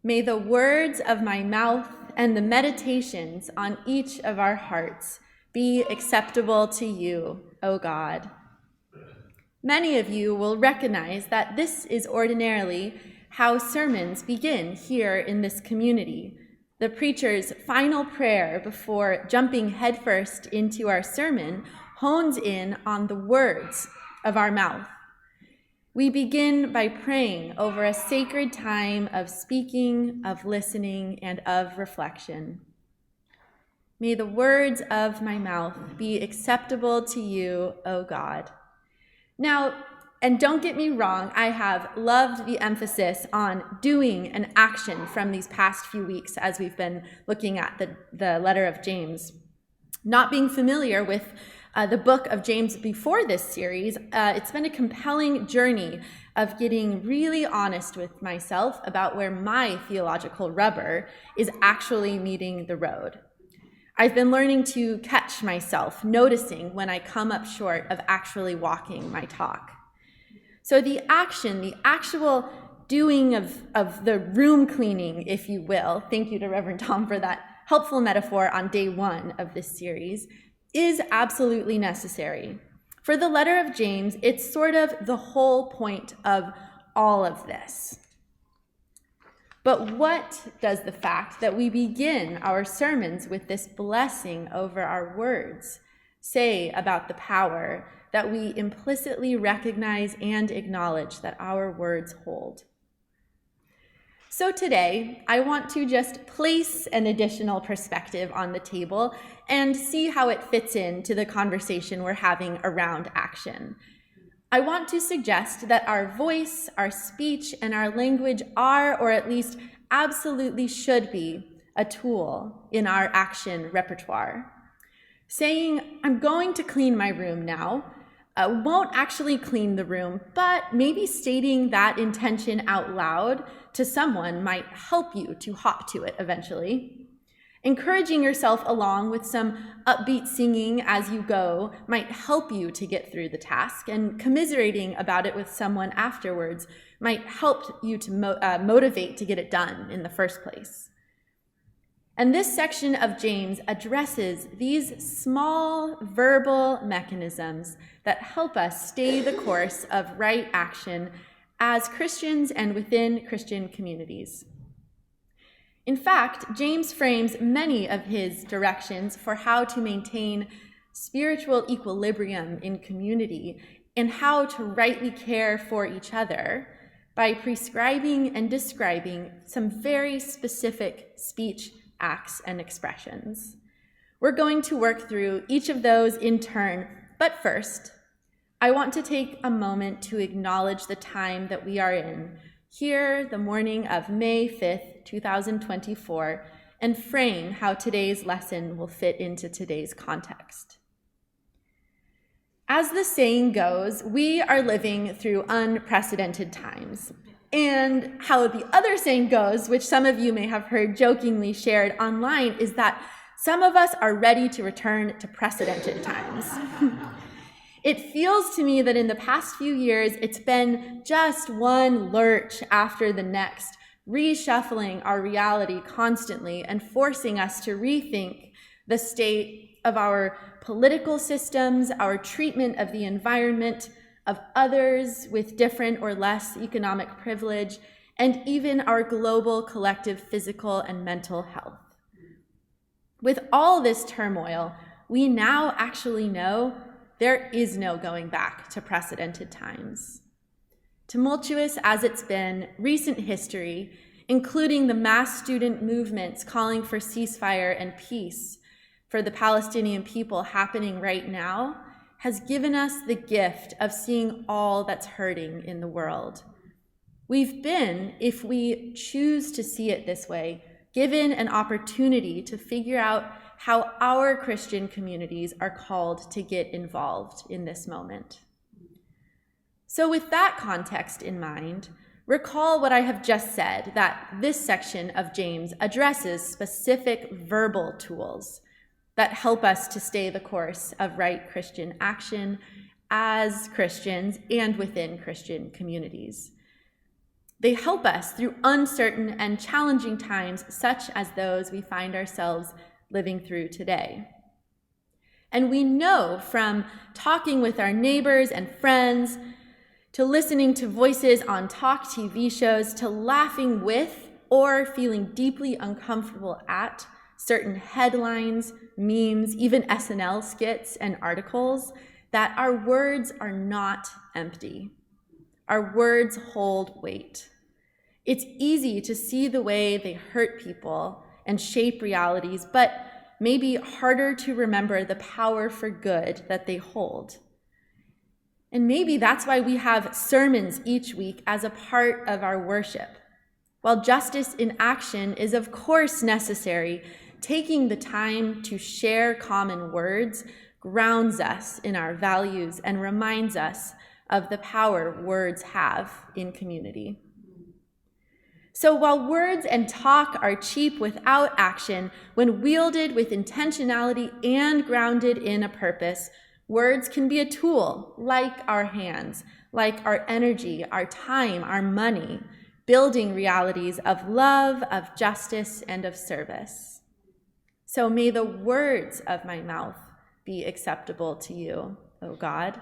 May the words of my mouth and the meditations on each of our hearts be acceptable to you, O God. Many of you will recognize that this is ordinarily how sermons begin here in this community. The preacher's final prayer before jumping headfirst into our sermon hones in on the words of our mouth. We begin by praying over a sacred time of speaking, of listening, and of reflection. May the words of my mouth be acceptable to you, O God. Now, and don't get me wrong, I have loved the emphasis on doing and action from these past few weeks as we've been looking at the letter of James. Not being familiar with the book of James before this series, it's been a compelling journey of getting really honest with myself about where my theological rubber is actually meeting the road. I've been learning to catch myself, noticing when I come up short of actually walking my talk. So the action, the actual doing of the room cleaning, if you will, thank you to Reverend Tom for that helpful metaphor on day one of this series, is absolutely necessary. For the letter of James, it's sort of the whole point of all of this. But what does the fact that we begin our sermons with this blessing over our words say about the power that we implicitly recognize and acknowledge that our words hold? So today, I want to just place an additional perspective on the table and see how it fits into the conversation we're having around action. I want to suggest that our voice, our speech, and our language are, or at least absolutely should be, a tool in our action repertoire. Saying, I'm going to clean my room now, won't actually clean the room, but maybe stating that intention out loud to someone might help you to hop to it eventually. Encouraging yourself along with some upbeat singing as you go might help you to get through the task, and commiserating about it with someone afterwards might help you to motivate to get it done in the first place. And this section of James addresses these small verbal mechanisms that help us stay the course of right action as Christians and within Christian communities. In fact, James frames many of his directions for how to maintain spiritual equilibrium in community and how to rightly care for each other by prescribing and describing some very specific speech acts and expressions. We're going to work through each of those in turn, but first, I want to take a moment to acknowledge the time that we are in, here the morning of May 5th, 2024, and frame how today's lesson will fit into today's context. As the saying goes, we are living through unprecedented times. And how the other saying goes, which some of you may have heard jokingly shared online, is that some of us are ready to return to precedented times. It feels to me that in the past few years, it's been just one lurch after the next, reshuffling our reality constantly and forcing us to rethink the state of our political systems, our treatment of the environment, of others with different or less economic privilege, and even our global collective physical and mental health. With all this turmoil, we now actually know there is no going back to precedented times. Tumultuous as it's been, recent history, including the mass student movements calling for ceasefire and peace for the Palestinian people happening right now, has given us the gift of seeing all that's hurting in the world. We've been, if we choose to see it this way, given an opportunity to figure out how our Christian communities are called to get involved in this moment. So with that context in mind, recall what I have just said, that this section of James addresses specific verbal tools that help us to stay the course of right Christian action as Christians and within Christian communities. They help us through uncertain and challenging times, such as those we find ourselves living through today. And we know from talking with our neighbors and friends, to listening to voices on talk TV shows, to laughing with or feeling deeply uncomfortable at certain headlines, memes, even SNL skits and articles, that our words are not empty. Our words hold weight. It's easy to see the way they hurt people and shape realities, but maybe harder to remember the power for good that they hold. And maybe that's why we have sermons each week as a part of our worship. While justice in action is of course necessary, taking the time to share common words grounds us in our values and reminds us of the power words have in community. So while words and talk are cheap without action, when wielded with intentionality and grounded in a purpose, words can be a tool, like our hands, like our energy, our time, our money, building realities of love, of justice, and of service. So may the words of my mouth be acceptable to you, O God.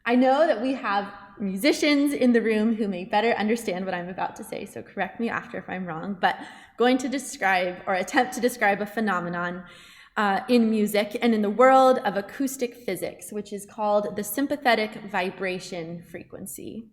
I know that we have musicians in the room who may better understand what I'm about to say, so correct me after if I'm wrong, but going to describe or attempt to describe a phenomenon in music and in the world of acoustic physics, which is called the sympathetic vibration frequency.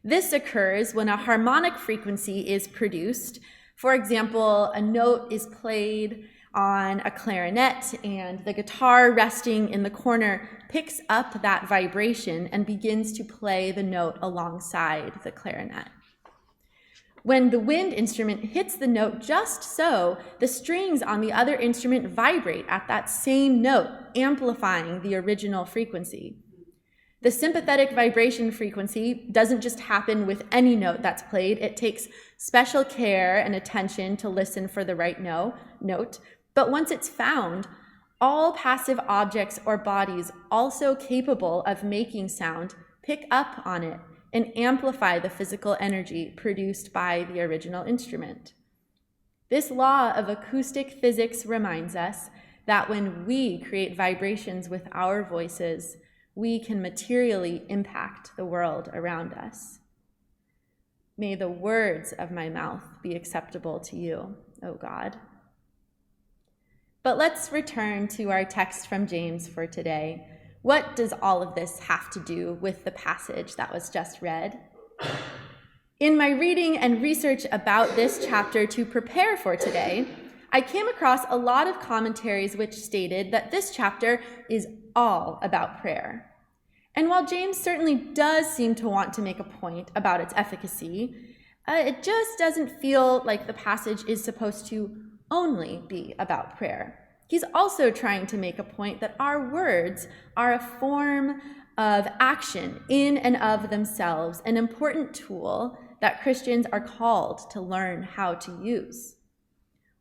This occurs when a harmonic frequency is produced. For example, a note is played on a clarinet and the guitar resting in the corner picks up that vibration and begins to play the note alongside the clarinet. When the wind instrument hits the note just so, the strings on the other instrument vibrate at that same note, amplifying the original frequency. The sympathetic vibration frequency doesn't just happen with any note that's played. It takes special care and attention to listen for the right note. But once it's found, all passive objects or bodies also capable of making sound pick up on it and amplify the physical energy produced by the original instrument. This law of acoustic physics reminds us that when we create vibrations with our voices, we can materially impact the world around us. May the words of my mouth be acceptable to you, O God. But let's return to our text from James for today. What does all of this have to do with the passage that was just read? In my reading and research about this chapter to prepare for today, I came across a lot of commentaries which stated that this chapter is all about prayer. And while James certainly does seem to want to make a point about its efficacy, it just doesn't feel like the passage is supposed to only be about prayer. He's also trying to make a point that our words are a form of action in and of themselves, an important tool that Christians are called to learn how to use.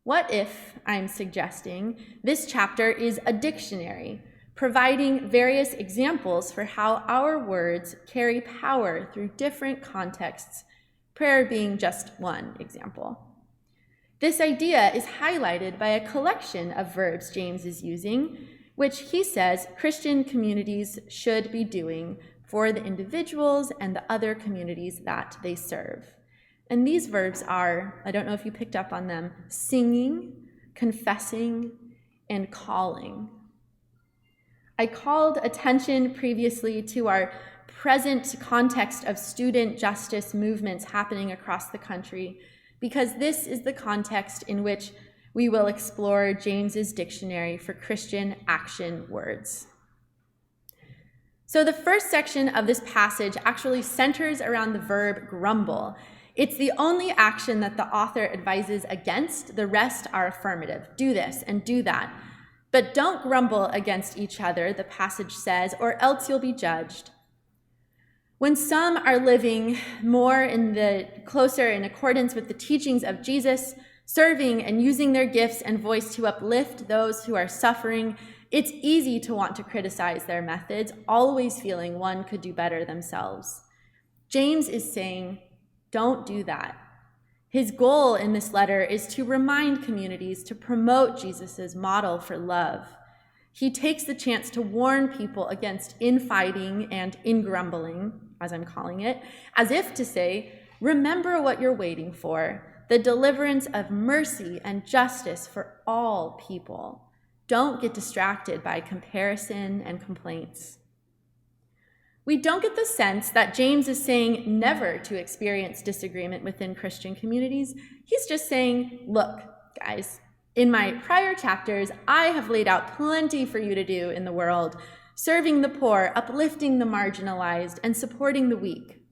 What if, I'm suggesting, this chapter is a dictionary, providing various examples for how our words carry power through different contexts, prayer being just one example. This idea is highlighted by a collection of verbs James is using, which he says Christian communities should be doing for the individuals and the other communities that they serve. And these verbs are, I don't know if you picked up on them, singing, confessing, and calling. I called attention previously to our present context of student justice movements happening across the country, because this is the context in which we will explore James's dictionary for Christian action words. So the first section of this passage actually centers around the verb grumble. It's the only action that the author advises against. The rest are affirmative. Do this and do that. But don't grumble against each other, the passage says, or else you'll be judged. When some are living more closer in accordance with the teachings of Jesus, serving and using their gifts and voice to uplift those who are suffering, it's easy to want to criticize their methods, always feeling one could do better themselves. James is saying, don't do that. His goal in this letter is to remind communities to promote Jesus' model for love. He takes the chance to warn people against infighting and ingrumbling, as I'm calling it, as if to say, remember what you're waiting for, the deliverance of mercy and justice for all people. Don't get distracted by comparison and complaints. We don't get the sense that James is saying never to experience disagreement within Christian communities. He's just saying, look, guys, in my prior chapters, I have laid out plenty for you to do in the world, serving the poor, uplifting the marginalized, and supporting the weak.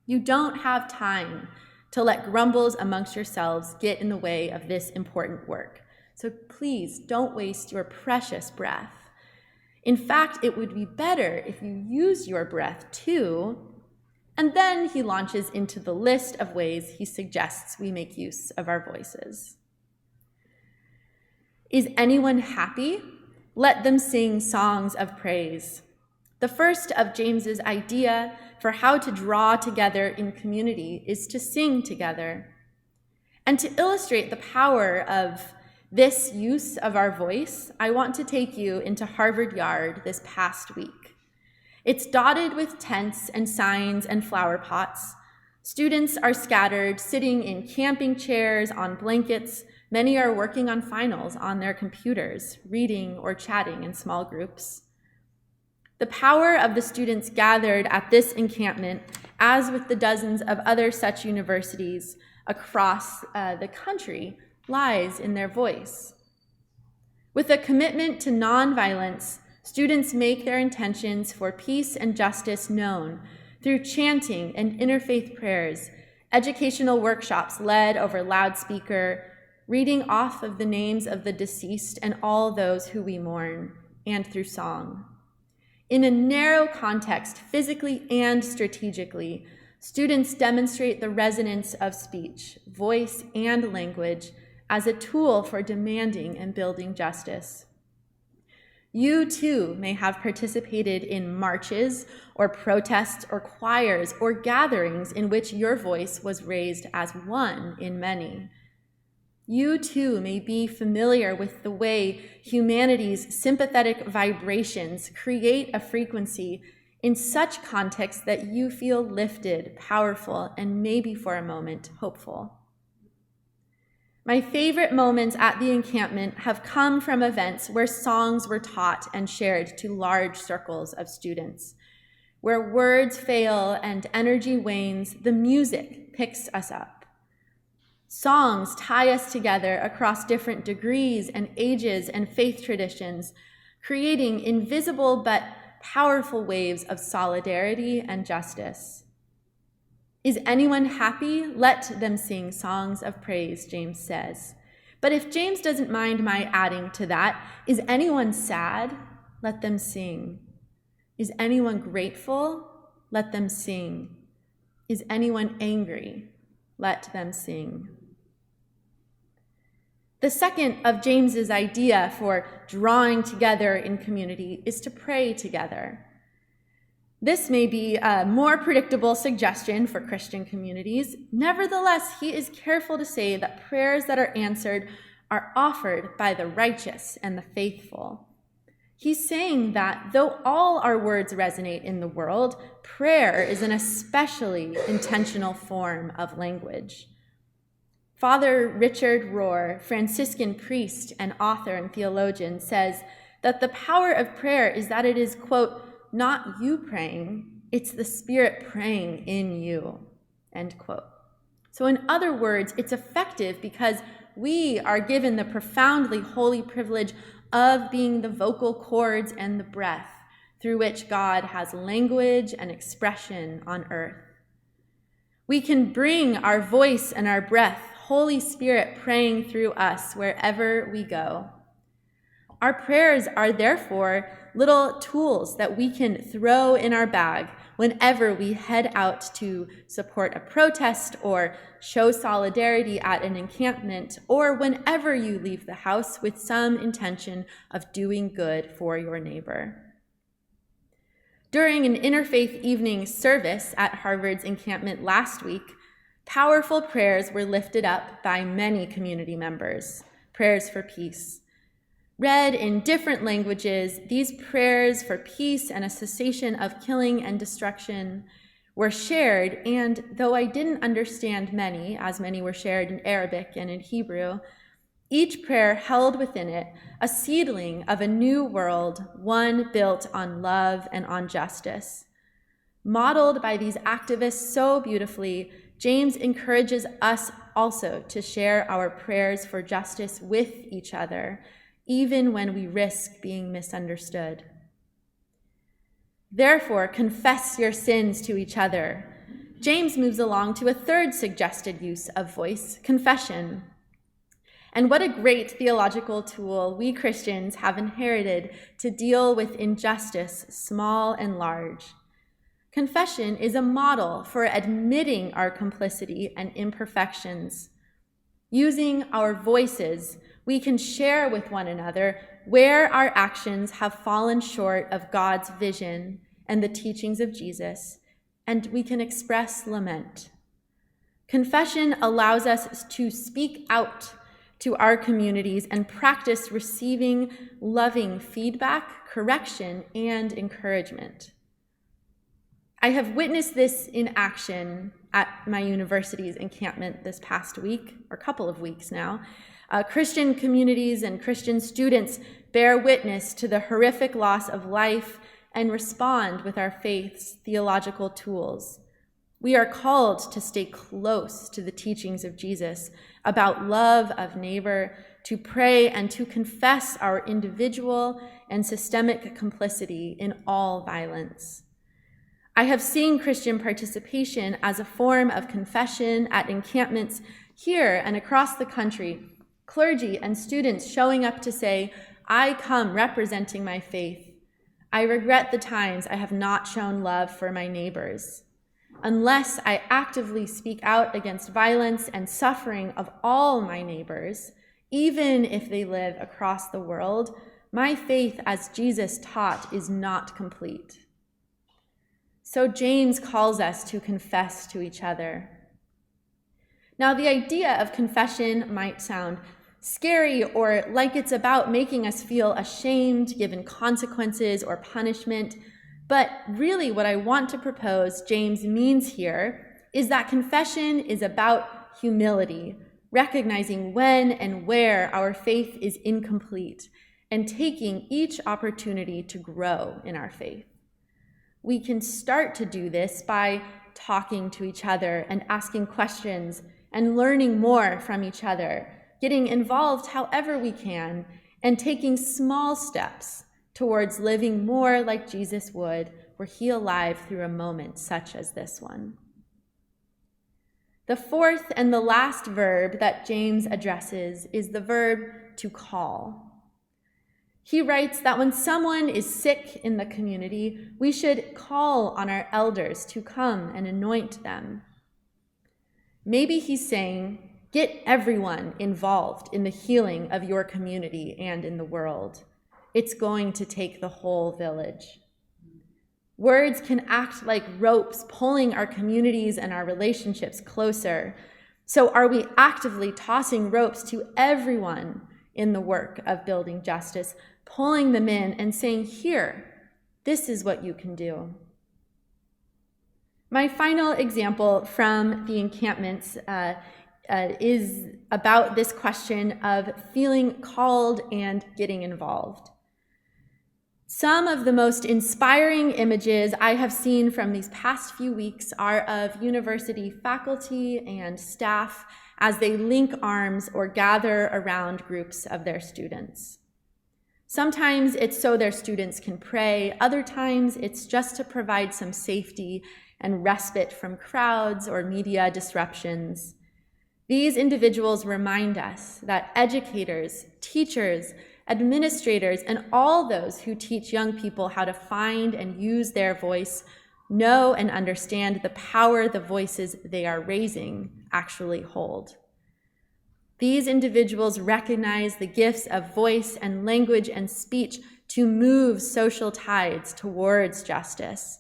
You don't have time to let grumbles amongst yourselves get in the way of this important work. So please don't waste your precious breath. In fact, it would be better if you use your breath too. And then he launches into the list of ways he suggests we make use of our voices. Is anyone happy? Let them sing songs of praise. The first of James's idea for how to draw together in community is to sing together. And to illustrate the power of this use of our voice, I want to take you into Harvard Yard this past week. It's dotted with tents and signs and flower pots. Students are scattered, sitting in camping chairs, on blankets. Many are working on finals on their computers, reading or chatting in small groups. The power of the students gathered at this encampment, as with the dozens of other such universities across the country, lies in their voice. With a commitment to nonviolence, students make their intentions for peace and justice known through chanting and interfaith prayers, educational workshops led over loudspeaker, reading off of the names of the deceased and all those who we mourn, and through song. In a narrow context, physically and strategically, students demonstrate the resonance of speech, voice, and language as a tool for demanding and building justice. You too may have participated in marches or protests or choirs or gatherings in which your voice was raised as one in many. You too may be familiar with the way humanity's sympathetic vibrations create a frequency in such context that you feel lifted, powerful, and maybe for a moment hopeful. My favorite moments at the encampment have come from events where songs were taught and shared to large circles of students. Where words fail and energy wanes, the music picks us up. Songs tie us together across different degrees and ages and faith traditions, creating invisible but powerful waves of solidarity and justice. Is anyone happy? Let them sing songs of praise, James says. But if James doesn't mind my adding to that, is anyone sad? Let them sing. Is anyone grateful? Let them sing. Is anyone angry? Let them sing. The second of James's idea for drawing together in community is to pray together. This may be a more predictable suggestion for Christian communities. Nevertheless, he is careful to say that prayers that are answered are offered by the righteous and the faithful. He's saying that though all our words resonate in the world, prayer is an especially intentional form of language. Father Richard Rohr, Franciscan priest and author and theologian, says that the power of prayer is that it is, quote, not you praying, it's the Spirit praying in you, end quote. So in other words, it's effective because we are given the profoundly holy privilege of being the vocal cords and the breath through which God has language and expression on earth. We can bring our voice and our breath, Holy Spirit praying through us wherever we go. Our prayers are therefore little tools that we can throw in our bag whenever we head out to support a protest or show solidarity at an encampment, or whenever you leave the house with some intention of doing good for your neighbor. During an interfaith evening service at Harvard's encampment last week, powerful prayers were lifted up by many community members, prayers for peace. Read in different languages, these prayers for peace and a cessation of killing and destruction were shared, and though I didn't understand many, as many were shared in Arabic and in Hebrew, each prayer held within it a seedling of a new world, one built on love and on justice. Modeled by these activists so beautifully, James encourages us also to share our prayers for justice with each other, even when we risk being misunderstood. Therefore, confess your sins to each other. James moves along to a third suggested use of voice, confession. And what a great theological tool we Christians have inherited to deal with injustice, small and large. Confession is a model for admitting our complicity and imperfections. Using our voices, we can share with one another where our actions have fallen short of God's vision and the teachings of Jesus, and we can express lament. Confession allows us to speak out to our communities and practice receiving loving feedback, correction, and encouragement. I have witnessed this in action at my university's encampment this past week, or couple of weeks now. Christian communities and Christian students bear witness to the horrific loss of life and respond with our faith's theological tools. We are called to stay close to the teachings of Jesus about love of neighbor, to pray and to confess our individual and systemic complicity in all violence. I have seen Christian participation as a form of confession at encampments here and across the country, clergy and students showing up to say, I come representing my faith. I regret the times I have not shown love for my neighbors. Unless I actively speak out against violence and suffering of all my neighbors, even if they live across the world, my faith as Jesus taught is not complete. So James calls us to confess to each other. Now, the idea of confession might sound scary or like it's about making us feel ashamed given consequences or punishment. But really what I want to propose James means here is that confession is about humility, recognizing when and where our faith is incomplete, and taking each opportunity to grow in our faith. We can start to do this by talking to each other and asking questions and learning more from each other, getting involved however we can, and taking small steps towards living more like Jesus would, were he alive through a moment such as this one. The fourth and the last verb that James addresses is the verb to call. He writes that when someone is sick in the community, we should call on our elders to come and anoint them. Maybe he's saying, get everyone involved in the healing of your community and in the world. It's going to take the whole village. Words can act like ropes pulling our communities and our relationships closer. So are we actively tossing ropes to everyone in the work of building justice, pulling them in and saying, here, this is what you can do? My final example from the encampments is about this question of feeling called and getting involved. Some of the most inspiring images I have seen from these past few weeks are of university faculty and staff as they link arms or gather around groups of their students. Sometimes it's so their students can pray, other times it's just to provide some safety and respite from crowds or media disruptions. These individuals remind us that educators, teachers, administrators, and all those who teach young people how to find and use their voice know and understand the power the voices they are raising actually hold. These individuals recognize the gifts of voice and language and speech to move social tides towards justice.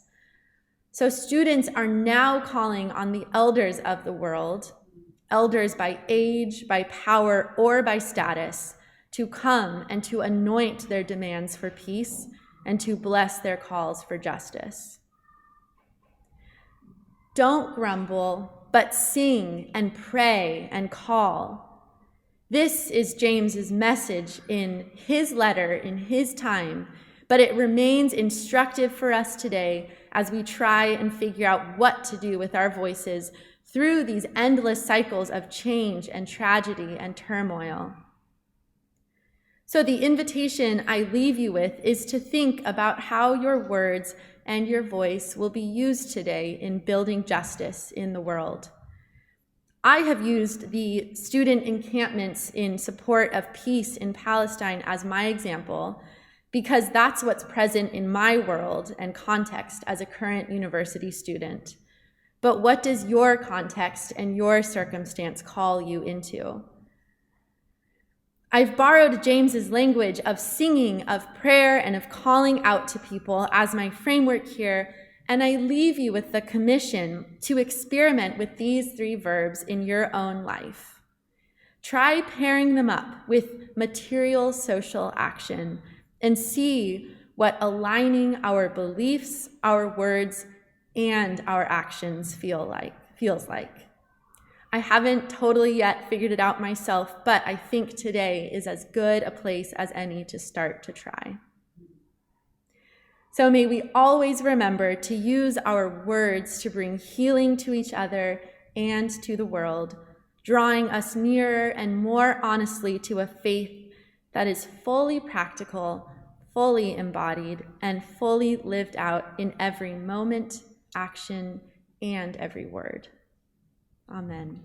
So students are now calling on the elders of the world, elders by age, by power, or by status, to come and to anoint their demands for peace and to bless their calls for justice. Don't grumble, but sing and pray and call. This is James's message in his letter, in his time, but it remains instructive for us today as we try and figure out what to do with our voices through these endless cycles of change and tragedy and turmoil. So the invitation I leave you with is to think about how your words and your voice will be used today in building justice in the world. I have used the student encampments in support of peace in Palestine as my example because that's what's present in my world and context as a current university student. But what does your context and your circumstance call you into? I've borrowed James's language of singing, of prayer, and of calling out to people as my framework here, and I leave you with the commission to experiment with these 3 verbs in your own life. Try pairing them up with material social action and see what aligning our beliefs, our words, and our actions feels like. I haven't totally yet figured it out myself, but I think today is as good a place as any to start to try. So may we always remember to use our words to bring healing to each other and to the world, drawing us nearer and more honestly to a faith that is fully practical, fully embodied, and fully lived out in every moment, action, and every word. Amen.